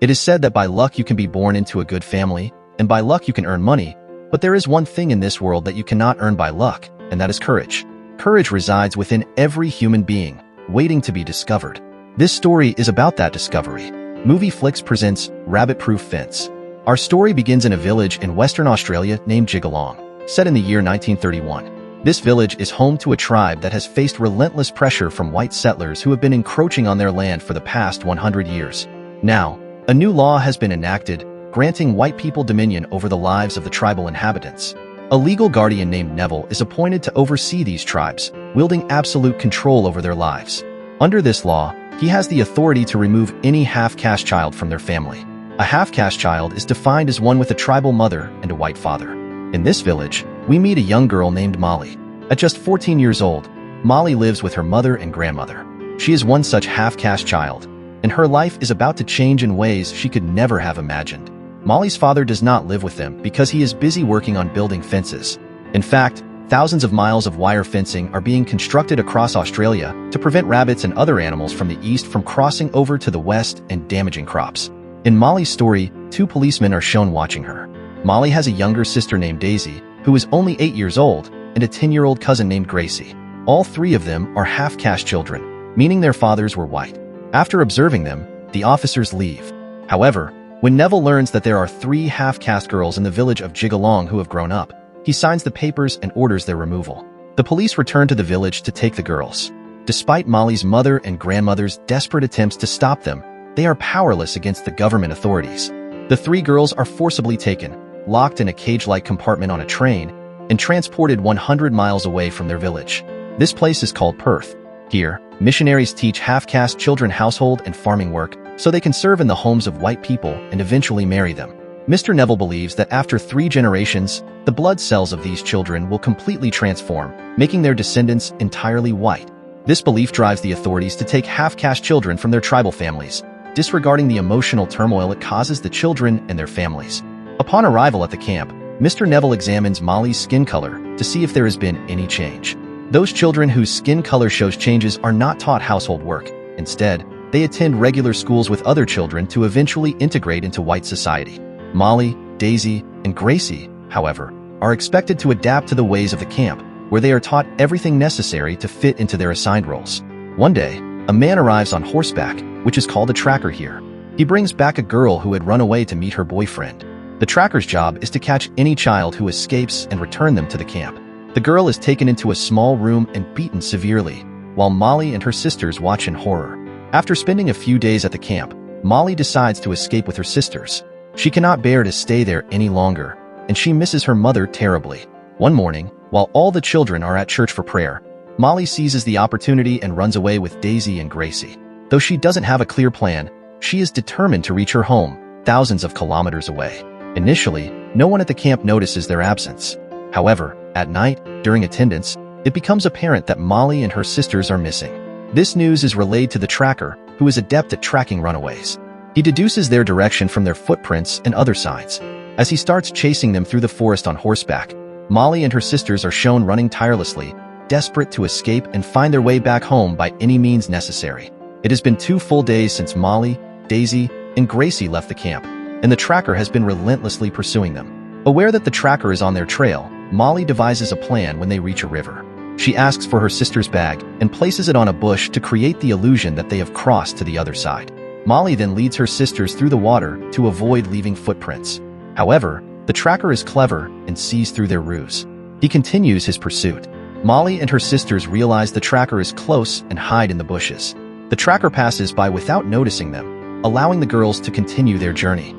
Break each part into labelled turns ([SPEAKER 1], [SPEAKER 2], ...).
[SPEAKER 1] It is said that by luck you can be born into a good family, and by luck you can earn money, but there is one thing in this world that you cannot earn by luck, and that is courage. Courage resides within every human being, waiting to be discovered. This story is about that discovery. Movie Flicks presents Rabbit Proof Fence. Our story begins in a village in Western Australia named Jigalong, set in the year 1931. This village is home to a tribe that has faced relentless pressure from white settlers who have been encroaching on their land for the past 100 years. Now, a new law has been enacted, granting white people dominion over the lives of the tribal inhabitants. A legal guardian named Neville is appointed to oversee these tribes, wielding absolute control over their lives. Under this law, he has the authority to remove any half-caste child from their family. A half-caste child is defined as one with a tribal mother and a white father. In this village, we meet a young girl named Molly. At just 14 years old, Molly lives with her mother and grandmother. She is one such half-caste child, and her life is about to change in ways she could never have imagined. Molly's father does not live with them because he is busy working on building fences. In fact, thousands of miles of wire fencing are being constructed across Australia to prevent rabbits and other animals from the east from crossing over to the west and damaging crops. In Molly's story, two policemen are shown watching her. Molly has a younger sister named Daisy, who is only 8 years old, and a 10-year-old cousin named Gracie. All three of them are half-caste children, meaning their fathers were white. After observing them, the officers leave. However, when Neville learns that there are 3 half-caste girls in the village of Jigalong who have grown up, he signs the papers and orders their removal. The police return to the village to take the girls. Despite Molly's mother and grandmother's desperate attempts to stop them, they are powerless against the government authorities. The 3 girls are forcibly taken, locked in a cage-like compartment on a train, and transported 100 miles away from their village. This place is called Perth. Here, missionaries teach half-caste children household and farming work so they can serve in the homes of white people and eventually marry them. Mr. Neville believes that after 3 generations, the blood cells of these children will completely transform, making their descendants entirely white. This belief drives the authorities to take half-caste children from their tribal families, disregarding the emotional turmoil it causes the children and their families. Upon arrival at the camp, Mr. Neville examines Molly's skin color to see if there has been any change. Those children whose skin color shows changes are not taught household work. Instead, they attend regular schools with other children to eventually integrate into white society. Molly, Daisy, and Gracie, however, are expected to adapt to the ways of the camp, where they are taught everything necessary to fit into their assigned roles. One day, a man arrives on horseback, which is called a tracker here. He brings back a girl who had run away to meet her boyfriend. The tracker's job is to catch any child who escapes and return them to the camp. The girl is taken into a small room and beaten severely, while Molly and her sisters watch in horror. After spending a few days at the camp, Molly decides to escape with her sisters. She cannot bear to stay there any longer, and she misses her mother terribly. One morning, while all the children are at church for prayer, Molly seizes the opportunity and runs away with Daisy and Gracie. Though she doesn't have a clear plan, she is determined to reach her home, thousands of kilometers away. Initially, no one at the camp notices their absence. However, at night, during attendance, it becomes apparent that Molly and her sisters are missing. This news is relayed to the tracker, who is adept at tracking runaways. He deduces their direction from their footprints and other signs. As he starts chasing them through the forest on horseback, Molly and her sisters are shown running tirelessly, desperate to escape and find their way back home by any means necessary. It has been 2 full days since Molly, Daisy, and Gracie left the camp, and the tracker has been relentlessly pursuing them. Aware that the tracker is on their trail, Molly devises a plan when they reach a river. She asks for her sister's bag and places it on a bush to create the illusion that they have crossed to the other side. Molly then leads her sisters through the water to avoid leaving footprints. However, the tracker is clever and sees through their ruse. He continues his pursuit. Molly and her sisters realize the tracker is close and hide in the bushes. The tracker passes by without noticing them, allowing the girls to continue their journey.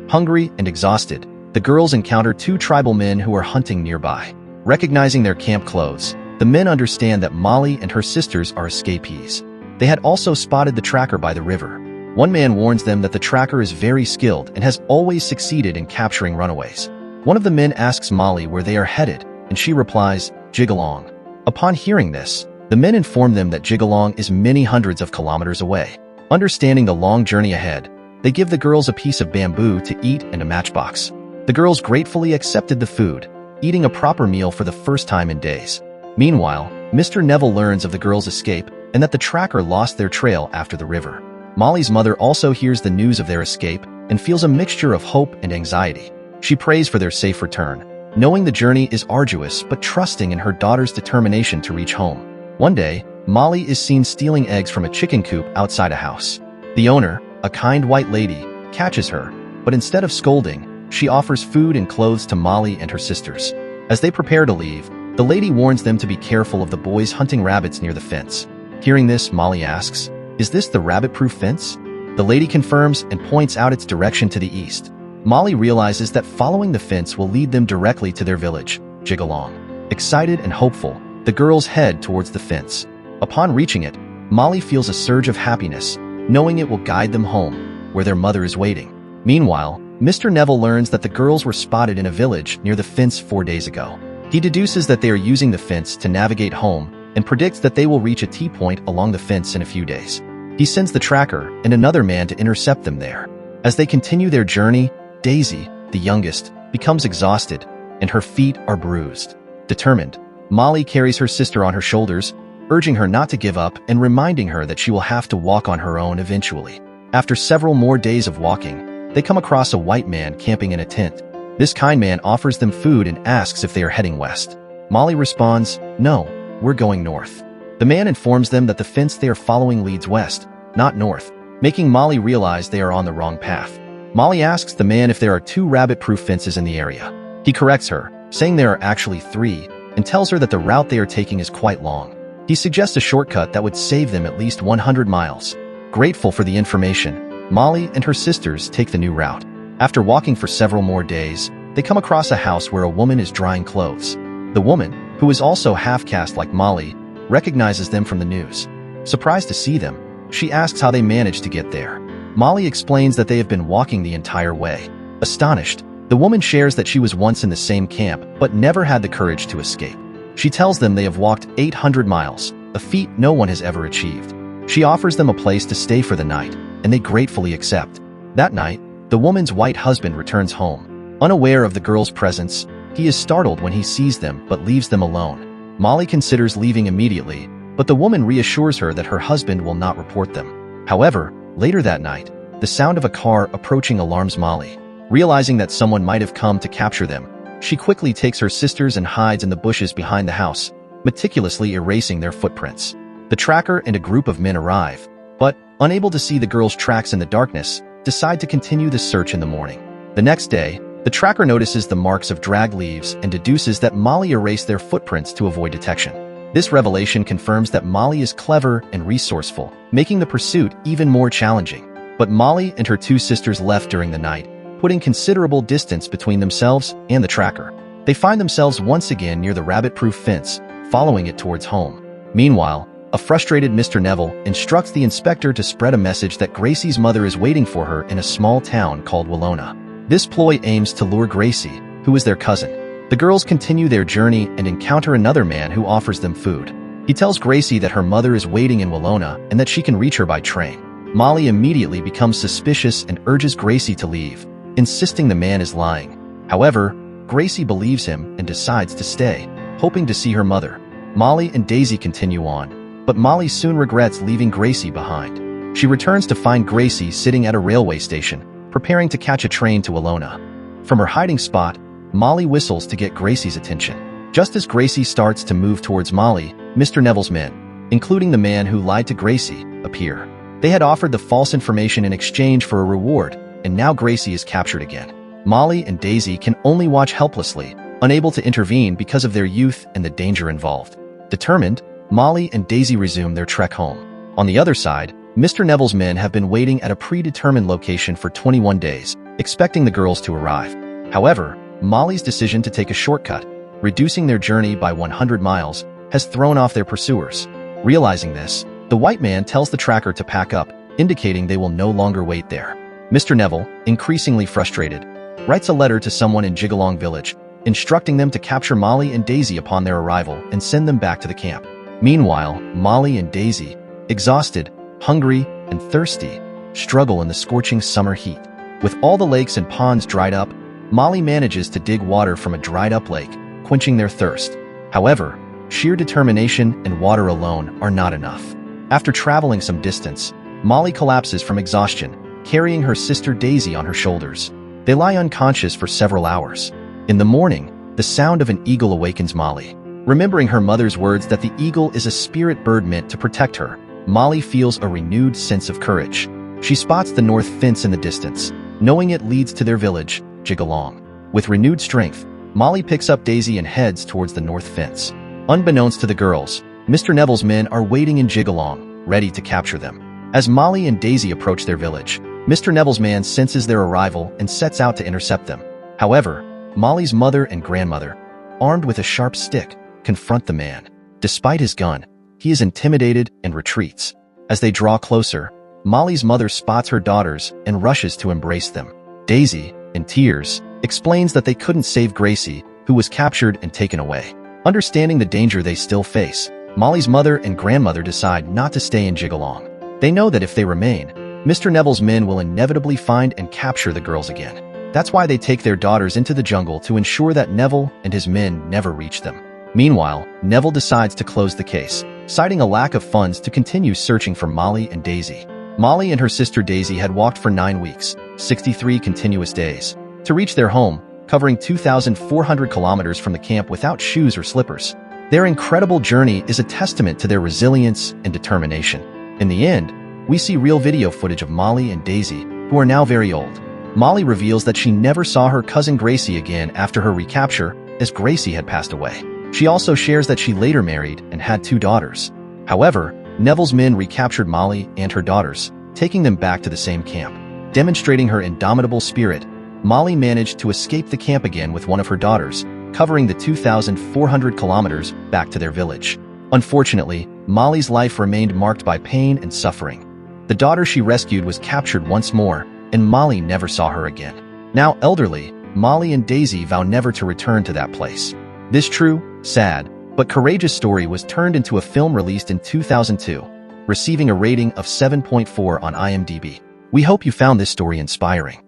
[SPEAKER 1] Hungry and exhausted, the girls encounter 2 tribal men who are hunting nearby. Recognizing their camp clothes, the men understand that Molly and her sisters are escapees. They had also spotted the tracker by the river. One man warns them that the tracker is very skilled and has always succeeded in capturing runaways. One of the men asks Molly where they are headed, and she replies, Jigalong. Upon hearing this, the men inform them that Jigalong is many hundreds of kilometers away. Understanding the long journey ahead, they give the girls a piece of bamboo to eat and a matchbox. The girls gratefully accepted the food, eating a proper meal for the first time in days. Meanwhile, Mr. Neville learns of the girls' escape and that the tracker lost their trail after the river. Molly's mother also hears the news of their escape and feels a mixture of hope and anxiety. She prays for their safe return, knowing the journey is arduous but trusting in her daughter's determination to reach home. One day, Molly is seen stealing eggs from a chicken coop outside a house. The owner, a kind white lady, catches her, but instead of scolding, she offers food and clothes to Molly and her sisters. As they prepare to leave, the lady warns them to be careful of the boys hunting rabbits near the fence. Hearing this, Molly asks, "Is this the rabbit-proof fence?" The lady confirms and points out its direction to the east. Molly realizes that following the fence will lead them directly to their village, Jigalong. Excited and hopeful, the girls head towards the fence. Upon reaching it, Molly feels a surge of happiness, knowing it will guide them home, where their mother is waiting. Meanwhile, Mr. Neville learns that the girls were spotted in a village near the fence 4 days ago. He deduces that they are using the fence to navigate home and predicts that they will reach a T-point along the fence in a few days. He sends the tracker and another man to intercept them there. As they continue their journey, Daisy, the youngest, becomes exhausted, and her feet are bruised. Determined, Molly carries her sister on her shoulders, urging her not to give up and reminding her that she will have to walk on her own eventually. After several more days of walking, they come across a white man camping in a tent. This kind man offers them food and asks if they are heading west. Molly responds, "No, we're going north." The man informs them that the fence they are following leads west, not north, making Molly realize they are on the wrong path. Molly asks the man if there are 2 rabbit-proof fences in the area. He corrects her, saying there are actually 3, and tells her that the route they are taking is quite long. He suggests a shortcut that would save them at least 100 miles. Grateful for the information, Molly and her sisters take the new route. After walking for several more days, they come across a house where a woman is drying clothes. The woman, who is also half-caste like Molly, recognizes them from the news. Surprised to see them, she asks how they managed to get there. Molly explains that they have been walking the entire way. Astonished, the woman shares that she was once in the same camp but never had the courage to escape. She tells them they have walked 800 miles, a feat no one has ever achieved. She offers them a place to stay for the night, and they gratefully accept. That night, the woman's white husband returns home. Unaware of the girl's presence, he is startled when he sees them but leaves them alone. Molly considers leaving immediately, but the woman reassures her that her husband will not report them. However, later that night, the sound of a car approaching alarms Molly. Realizing that someone might have come to capture them, she quickly takes her sisters and hides in the bushes behind the house, meticulously erasing their footprints. The tracker and a group of men arrive, but, unable to see the girls' tracks in the darkness, decide to continue the search in the morning. The next day, the tracker notices the marks of dragged leaves and deduces that Molly erased their footprints to avoid detection. This revelation confirms that Molly is clever and resourceful, making the pursuit even more challenging. But Molly and her 2 sisters left during the night, putting considerable distance between themselves and the tracker. They find themselves once again near the rabbit-proof fence, following it towards home. Meanwhile, a frustrated Mr. Neville instructs the inspector to spread a message that Gracie's mother is waiting for her in a small town called Willona. This ploy aims to lure Gracie, who is their cousin. The girls continue their journey and encounter another man who offers them food. He tells Gracie that her mother is waiting in Willona and that she can reach her by train. Molly immediately becomes suspicious and urges Gracie to leave, insisting the man is lying. However, Gracie believes him and decides to stay, hoping to see her mother. Molly and Daisy continue on, but Molly soon regrets leaving Gracie behind. She returns to find Gracie sitting at a railway station, preparing to catch a train to Willona. From her hiding spot, Molly whistles to get Gracie's attention. Just as Gracie starts to move towards Molly, Mr. Neville's men, including the man who lied to Gracie, appear. They had offered the false information in exchange for a reward, and now Gracie is captured again. Molly and Daisy can only watch helplessly, unable to intervene because of their youth and the danger involved. Determined, Molly and Daisy resume their trek home. On the other side, Mr. Neville's men have been waiting at a predetermined location for 21 days, expecting the girls to arrive. However, Molly's decision to take a shortcut, reducing their journey by 100 miles, has thrown off their pursuers. Realizing this, the white man tells the tracker to pack up, indicating they will no longer wait there. Mr. Neville, increasingly frustrated, writes a letter to someone in Jigalong village, instructing them to capture Molly and Daisy upon their arrival and send them back to the camp. Meanwhile, Molly and Daisy, exhausted, hungry, and thirsty, struggle in the scorching summer heat. With all the lakes and ponds dried up, Molly manages to dig water from a dried-up lake, quenching their thirst. However, sheer determination and water alone are not enough. After traveling some distance, Molly collapses from exhaustion, carrying her sister Daisy on her shoulders. They lie unconscious for several hours. In the morning, the sound of an eagle awakens Molly. Remembering her mother's words that the eagle is a spirit bird meant to protect her, Molly feels a renewed sense of courage. She spots the north fence in the distance, knowing it leads to their village, Jigalong. With renewed strength, Molly picks up Daisy and heads towards the north fence. Unbeknownst to the girls, Mr. Neville's men are waiting in Jigalong, ready to capture them. As Molly and Daisy approach their village, Mr. Neville's man senses their arrival and sets out to intercept them. However, Molly's mother and grandmother, armed with a sharp stick, confront the man. Despite his gun, he is intimidated and retreats. As they draw closer, Molly's mother spots her daughters and rushes to embrace them. Daisy, in tears, explains that they couldn't save Gracie, who was captured and taken away. Understanding the danger they still face, Molly's mother and grandmother decide not to stay in Jigalong. They know that if they remain, Mr. Neville's men will inevitably find and capture the girls again. That's why they take their daughters into the jungle to ensure that Neville and his men never reach them. Meanwhile, Neville decides to close the case, citing a lack of funds to continue searching for Molly and Daisy. Molly and her sister Daisy had walked for 9 weeks, 63 continuous days, to reach their home, covering 2,400 kilometers from the camp without shoes or slippers. Their incredible journey is a testament to their resilience and determination. In the end, we see real video footage of Molly and Daisy, who are now very old. Molly reveals that she never saw her cousin Gracie again after her recapture, as Gracie had passed away. She also shares that she later married and had 2 daughters. However, Neville's men recaptured Molly and her daughters, taking them back to the same camp. Demonstrating her indomitable spirit, Molly managed to escape the camp again with one of her daughters, covering the 2,400 kilometers back to their village. Unfortunately, Molly's life remained marked by pain and suffering. The daughter she rescued was captured once more, and Molly never saw her again. Now elderly, Molly and Daisy vow never to return to that place. This true, sad, but courageous story was turned into a film released in 2002, receiving a rating of 7.4 on IMDb. We hope you found this story inspiring.